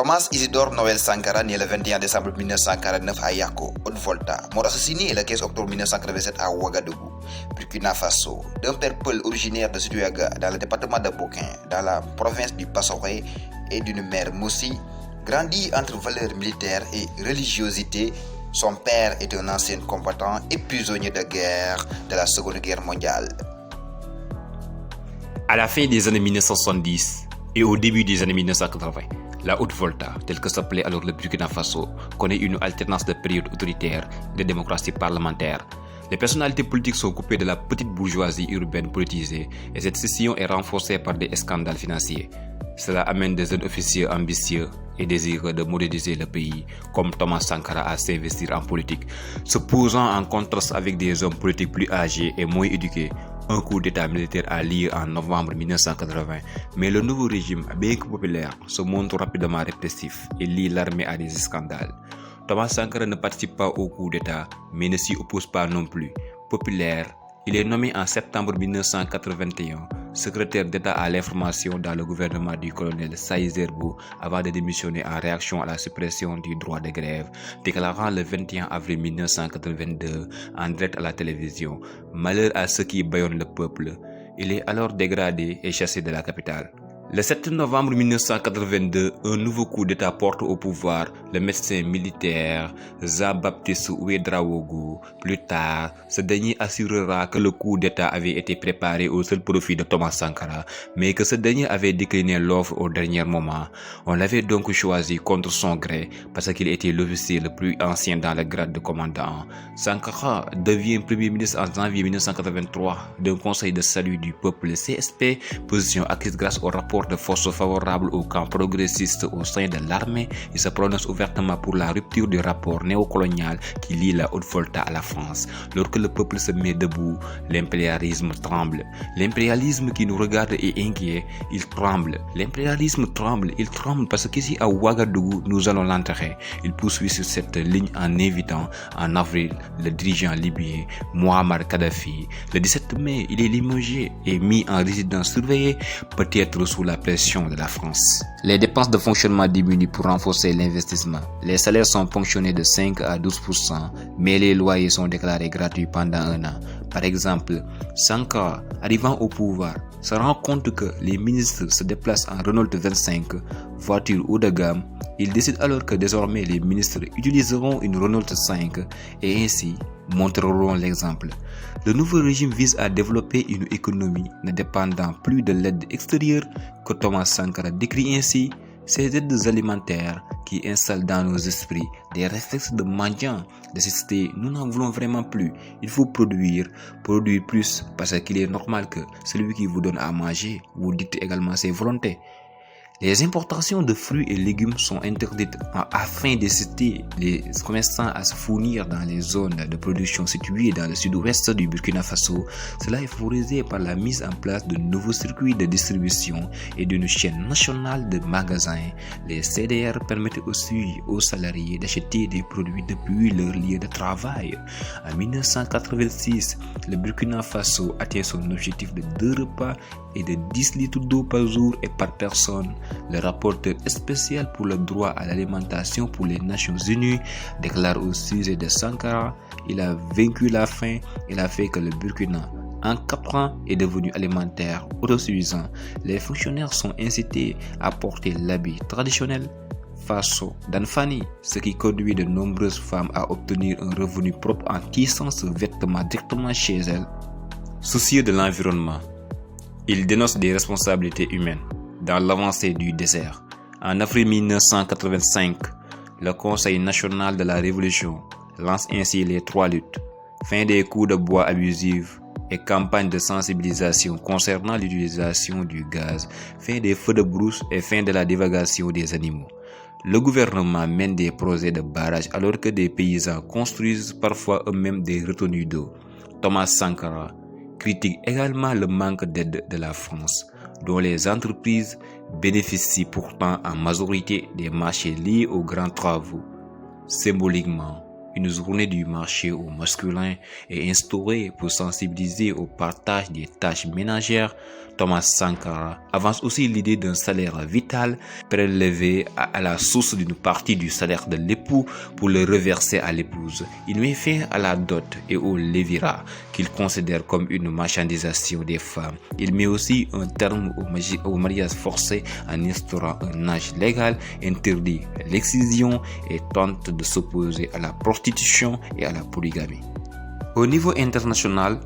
Thomas Isidore Noël Sankara, né le 21 décembre 1949 à Yako, Haute-Volta, mort assassiné le 15 octobre 1987 à Ouagadougou, Burkina Faso, d'un père peul originaire de Sidiouaga, dans le département de Bokin, dans la province du Passoré, et d'une mère Moussi, grandi entre valeurs militaires et religiosité. Son père est un ancien combattant et prisonnier de guerre de la Seconde Guerre mondiale. À la fin des années 1970 et au début des années 1980, la Haute-Volta, telle que s'appelait alors le Burkina Faso, connaît une alternance de périodes autoritaires et de démocratie parlementaire. Les personnalités politiques sont coupées de la petite bourgeoisie urbaine politisée et cette scission est renforcée par des scandales financiers. Cela amène des jeunes officiers ambitieux et désireux de moderniser le pays, comme Thomas Sankara, à s'investir en politique, se posant en contraste avec des hommes politiques plus âgés et moins éduqués. Un coup d'état militaire a lieu en novembre 1980, mais le nouveau régime, bien que populaire, se montre rapidement répressif et lie l'armée à des scandales. Thomas Sankara ne participe pas au coup d'état, mais ne s'y oppose pas non plus. Populaire, il est nommé en septembre 1981 secrétaire d'État à l'information dans le gouvernement du colonel Saïd Zerbo avant de démissionner en réaction à la suppression du droit de grève, déclarant le 21 avril 1982 en direct à la télévision « Malheur à ceux qui bâillonnent le peuple ». Il est alors dégradé et chassé de la capitale. Le 7 novembre 1982, un nouveau coup d'État porte au pouvoir le médecin militaire Jean-Baptiste Ouédraogo. Plus tard, ce dernier assurera que le coup d'État avait été préparé au seul profit de Thomas Sankara, mais que ce dernier avait décliné l'offre au dernier moment. On l'avait donc choisi contre son gré parce qu'il était l'officier le plus ancien dans le grade de commandant. Sankara devient Premier ministre en janvier 1983 d'un conseil de salut du peuple CSP, position acquise grâce au rapport de force favorable au camp progressiste au sein de l'armée. Il se prononce ouvertement pour la rupture du rapport néocolonial qui lie la Haute-Volta à la France. Lorsque le peuple se met debout, l'impérialisme tremble. L'impérialisme qui nous regarde est inquiet, il tremble. L'impérialisme tremble, il tremble parce qu'ici à Ouagadougou, nous allons l'enterrer. Il poursuit sur cette ligne en invitant en avril le dirigeant libyen Muammar Kadhafi. Le 17 mai, il est limogé et mis en résidence surveillée, peut-être sous la pression de la France. Les dépenses de fonctionnement diminuent pour renforcer l'investissement. Les salaires sont ponctionnés de 5 à 12%, mais les loyers sont déclarés gratuits pendant un an. Par exemple, Sankara, arrivant au pouvoir, se rend compte que les ministres se déplacent en Renault 25, voiture haut de gamme. Il décide alors que désormais les ministres utiliseront une Renault 5 et ainsi montreront l'exemple. Le nouveau régime vise à développer une économie ne dépendant plus de l'aide extérieure que Thomas Sankara décrit ainsi. Ces aides alimentaires qui installent dans nos esprits des réflexes de mendiants, de cité, nous n'en voulons vraiment plus. Il faut produire plus parce qu'il est normal que celui qui vous donne à manger vous dicte également ses volontés. Les importations de fruits et légumes sont interdites afin d'inciter les commerçants à se fournir dans les zones de production situées dans le sud-ouest du Burkina Faso. Cela est favorisé par la mise en place de nouveaux circuits de distribution et d'une chaîne nationale de magasins. Les CDR permettent aussi aux salariés d'acheter des produits depuis leur lieu de travail. En 1986, le Burkina Faso atteint son objectif de 2 repas et de 10 litres d'eau par jour et par personne. Le rapporteur spécial pour le droit à l'alimentation pour les Nations Unies déclare au sujet de Sankara: il a vaincu la faim, il a fait que le Burkina, en 4 ans, est devenu alimentaire autosuffisant. Les fonctionnaires sont incités à porter l'habit traditionnel Faso d'Anfani, ce qui conduit de nombreuses femmes à obtenir un revenu propre en tissant ce vêtement directement chez elles. Soucieux de l'environnement, il dénonce des responsabilités humaines dans l'avancée du désert. En avril 1985, le Conseil national de la Révolution lance ainsi les 3 luttes: fin des coups de bois abusifs et campagne de sensibilisation concernant l'utilisation du gaz, fin des feux de brousse et fin de la divagation des animaux. Le gouvernement mène des projets de barrages alors que des paysans construisent parfois eux-mêmes des retenues d'eau. Thomas Sankara critique également le manque d'aide de la France, dont les entreprises bénéficient pourtant en majorité des marchés liés aux grands travaux. Symboliquement, une journée du marché au masculin est instaurée pour sensibiliser au partage des tâches ménagères, Thomas Sankara avance aussi l'idée d'un salaire vital prélevé à la source d'une partie du salaire de l'époux pour le reverser à l'épouse. Il met fin à la dot et au lévirat qu'il considère comme une marchandisation des femmes. Il met aussi un terme au mariage forcé en instaurant un âge légal, interdit l'excision et tente de s'opposer à la prostitution et à la polygamie. Au niveau international,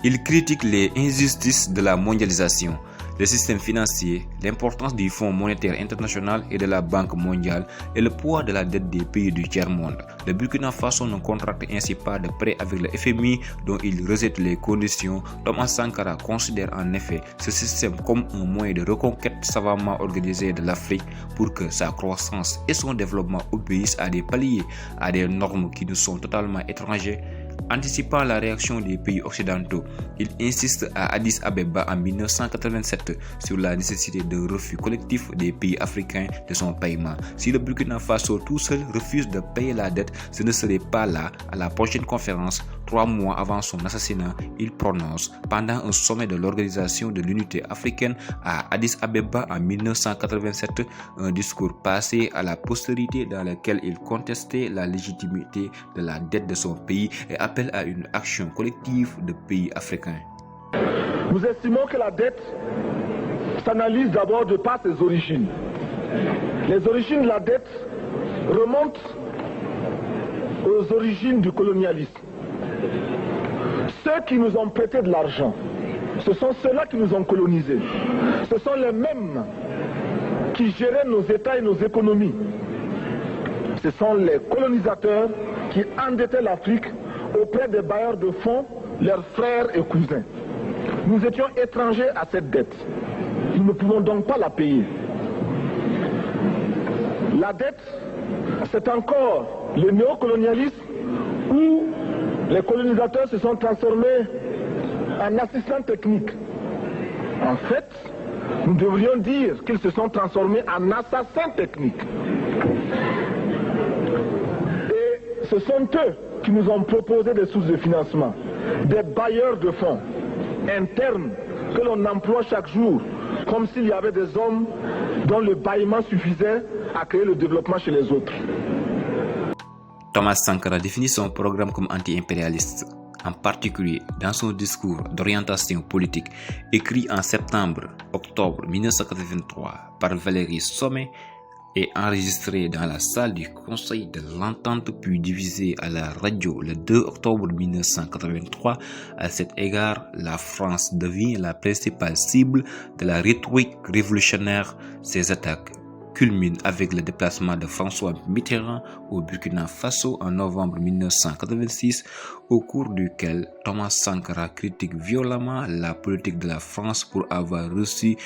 il critique les injustices de la mondialisation, le système financier, l'importance du Fonds monétaire international et de la Banque mondiale et le poids de la dette des pays du tiers-monde. Le Burkina Faso ne contracte ainsi pas de prêt avec le FMI dont il rejette les conditions. Thomas Sankara considère en effet ce système comme un moyen de reconquête savamment organisé de l'Afrique pour que sa croissance et son développement obéissent à des paliers, à des normes qui nous sont totalement étrangères. Anticipant la réaction des pays occidentaux, il insiste à Addis Abeba en 1987 sur la nécessité d'un refus collectif des pays africains de son paiement. Si le Burkina Faso tout seul refuse de payer la dette, ce ne serait pas là à la prochaine conférence. 3 mois avant son assassinat, il prononce pendant un sommet de l'Organisation de l'Unité africaine à Addis Abeba en 1987 un discours passé à la postérité dans lequel il contestait la légitimité de la dette de son pays et appelle à une action collective de pays africains. Nous estimons que la dette s'analyse d'abord de par ses origines. Les origines de la dette remontent aux origines du colonialisme. Ceux qui nous ont prêté de l'argent, ce sont ceux-là qui nous ont colonisés. Ce sont les mêmes qui géraient nos États et nos économies. Ce sont les colonisateurs qui endettaient l'Afrique auprès des bailleurs de fonds, leurs frères et cousins. Nous étions étrangers à cette dette. Nous ne pouvons donc pas la payer. La dette, c'est encore le néocolonialisme où les colonisateurs se sont transformés en assistants techniques. En fait, nous devrions dire qu'ils se sont transformés en assassins techniques. Et ce sont eux qui nous ont proposé des sources de financement, des bailleurs de fonds internes que l'on emploie chaque jour, comme s'il y avait des hommes dont le bâillement suffisait à créer le développement chez les autres. Thomas Sankara définit son programme comme anti-impérialiste, en particulier dans son discours d'orientation politique écrit en septembre-octobre 1983 par Valéry Sommet et enregistré dans la salle du Conseil de l'Entente puis diffusé à la radio le 2 octobre 1983. À cet égard, la France devient la principale cible de la rhétorique révolutionnaire. Ces attaques culminent avec le déplacement de François Mitterrand au Burkina Faso en novembre 1986, au cours duquel Thomas Sankara critique violemment la politique de la France pour avoir reçu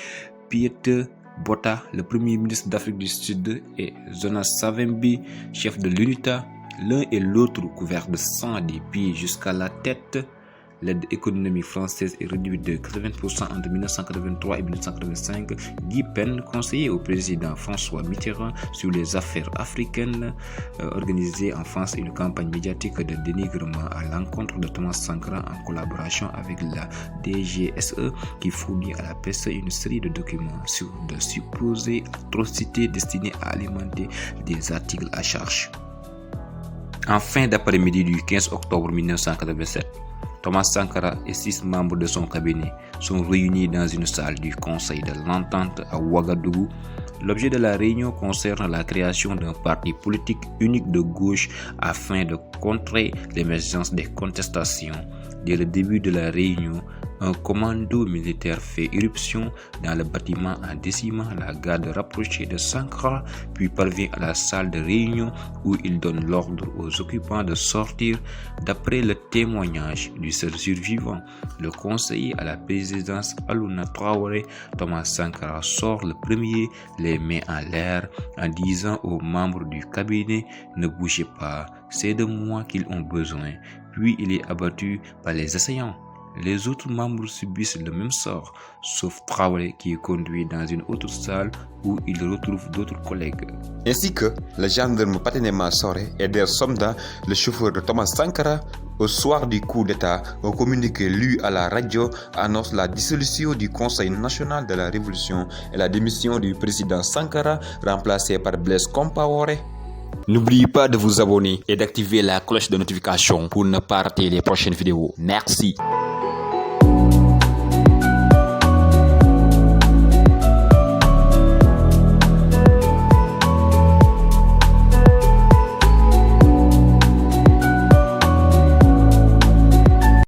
Pieter Botha, le premier ministre d'Afrique du Sud, et Jonas Savimbi, chef de l'UNITA, l'un et l'autre couverts de sang des pieds jusqu'à la tête. L'aide économique française est réduite de 80% entre 1983 et 1985. Guy Pen, conseiller au président François Mitterrand sur les affaires africaines, organisait en France une campagne médiatique de dénigrement à l'encontre de Thomas Sankara en collaboration avec la DGSE qui fournit à la presse une série de documents sur de supposées atrocités destinées à alimenter des articles à charge. En fin d'après-midi du 15 octobre 1987, Thomas Sankara et 6 membres de son cabinet sont réunis dans une salle du Conseil de l'Entente à Ouagadougou. L'objet de la réunion concerne la création d'un parti politique unique de gauche afin de contrer l'émergence des contestations. Dès le début de la réunion, un commando militaire fait irruption dans le bâtiment en décimant la garde rapprochée de Sankara, puis parvient à la salle de réunion où il donne l'ordre aux occupants de sortir. D'après le témoignage du seul survivant, le conseiller à la présidence Alouna Traoré, Thomas Sankara sort le premier, les mains en l'air, en disant aux membres du cabinet « Ne bougez pas, c'est de moi qu'ils ont besoin ». Puis il est abattu par les assaillants. Les autres membres subissent le même sort, sauf Traoré qui est conduit dans une autre salle où il retrouve d'autres collègues. Ainsi que le gendarme Patenema Sore et Der Somda, le chauffeur de Thomas Sankara, au soir du coup d'État, un communiqué lu à la radio annonce la dissolution du Conseil national de la Révolution et la démission du président Sankara remplacé par Blaise Compaoré. N'oubliez pas de vous abonner et d'activer la cloche de notification pour ne pas rater les prochaines vidéos. Merci.